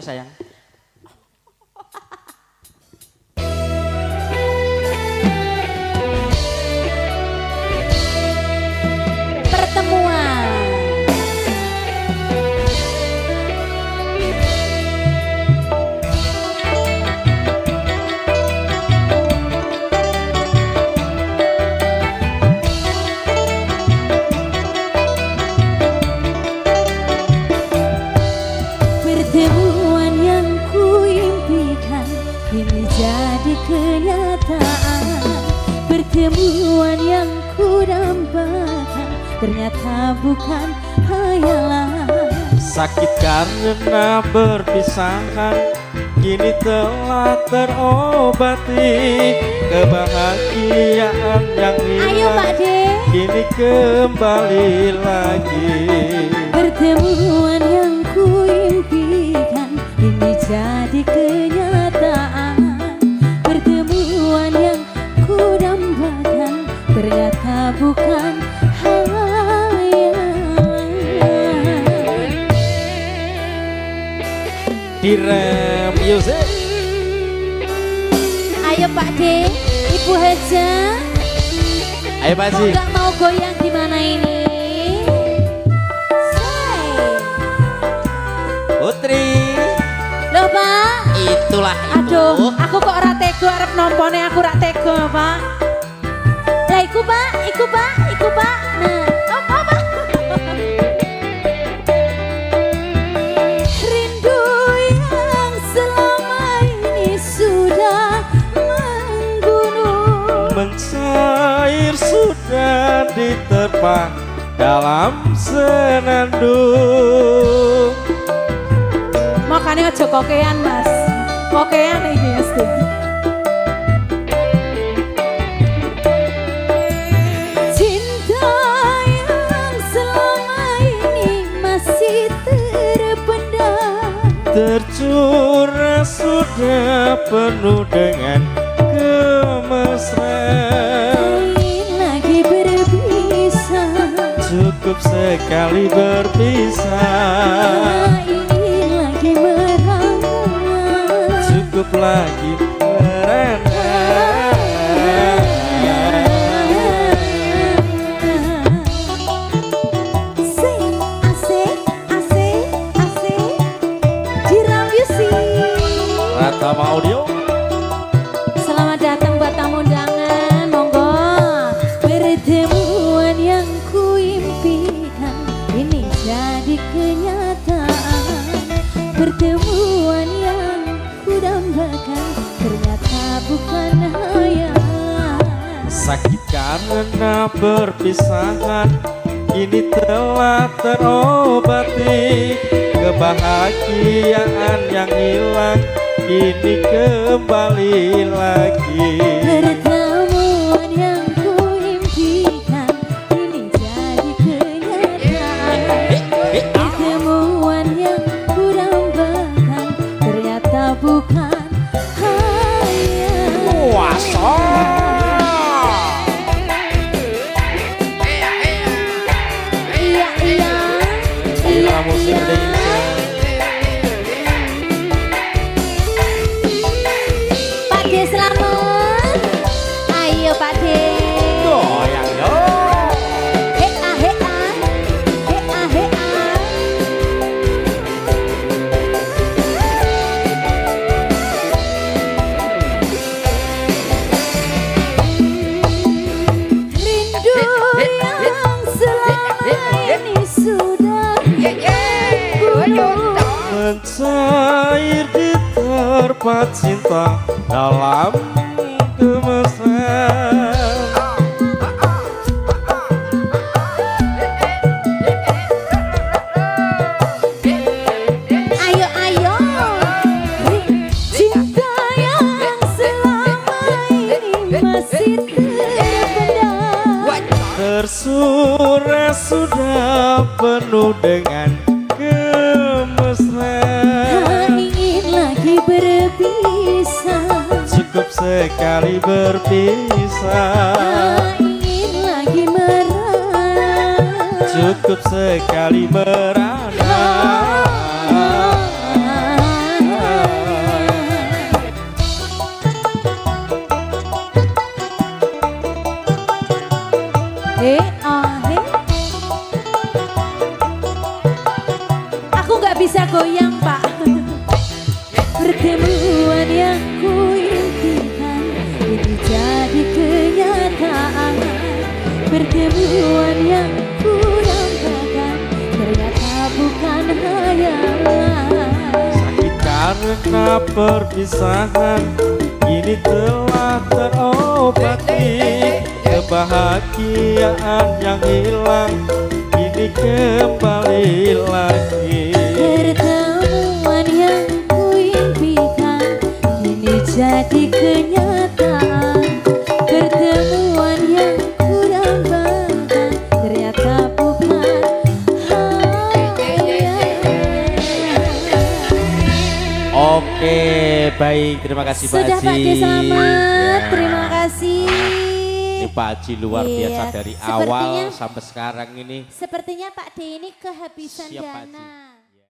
sayang. Pertemuan pertemuan yang kuimpikan kini jadi kenyataan. Pertemuan yang kudambakan ternyata bukan hayalan. Sakit karena berpisahan kini telah terobati. Kebahagiaan yang Ayo Pak hilang De, kini kembali lagi. pertemuan yang kuimpikan ini jadi kenyataan. Pertemuan yang kudambakan ternyata bukan hayalan. Direm music. Ayo Pak De, Ibu Haja, Ayo Pak kok Haji. nggak mau goyang gimana ini? Say. Putri. Loh Pak, Itulah itu. aduh, aku kok ora tega arep nompone aku ora tega, Pak. Lah iku Pak, iku Pak, iku Pak. Nah, apa Pak? Rindu yang selama ini sudah menggunung. Mencair sudah diterpa dalam senandung. Makanya aja kokean Mas. Kokean iki mesti. Cinta yang selama ini masih terpendam. Tercurah sudah penuh dengan kemesraan. Ingin lagi berpisah. Cukup sekali berpisah. Ingin lagi merana. Cukup lagi merana. Asik, asik, asik, asik. Jiram Music. Ratama Audio. Selamat datang buat tamu undangan, monggo. Pertemuan yang kuimpikan ini jadi kenyataan. Pertemuan yang kudambakan ternyata bukan hayalan. Sakit karena berpisahan kini telah terobati. Kebahagiaan yang hilang kini kembali lagi. Pertemuan yang kuimpikan ini jadi kenyataan. Pertemuan yang kudambakan ternyata bukan hayalan. Puasa. Iya iya iya Inilah musik iya. Indonesia. Pak De selamat. Ayo Pak De. Goyang yo. Hea hea hea hea. Rindu yang selama ini sudah menggunung. Mencair di terpa cinta dalam kemesraan. Ayo ayo. Cinta yang selama ini masih terpendam. Tersurat sudah penuh dengan kemesraan. Ingin lagi berpisah. Cukup sekali berpisah. Ingin lagi merana. Cukup sekali merana. Pertemuan yang ku impikan ini jadi kenyataan. Pertemuan yang ku dambakan ternyata bukan hayalan. Sakit karena perpisahan kini telah terobati. Kebahagiaan yang hilang kini kembali lagi. Pertemuan yang ku impikan kini jadi kenyataan. Pertemuan yang ku dambakan ternyata bukan hayalan. Oke, baik, terima kasih Pak Sudah Pak Haji. D, selamat. Ya. Terima kasih. Ini Pak Haji luar Iya, biasa dari sepertinya- awal sampai sekarang ini. Sepertinya Pak D ini kehabisan Siap, Pak Haji. dana.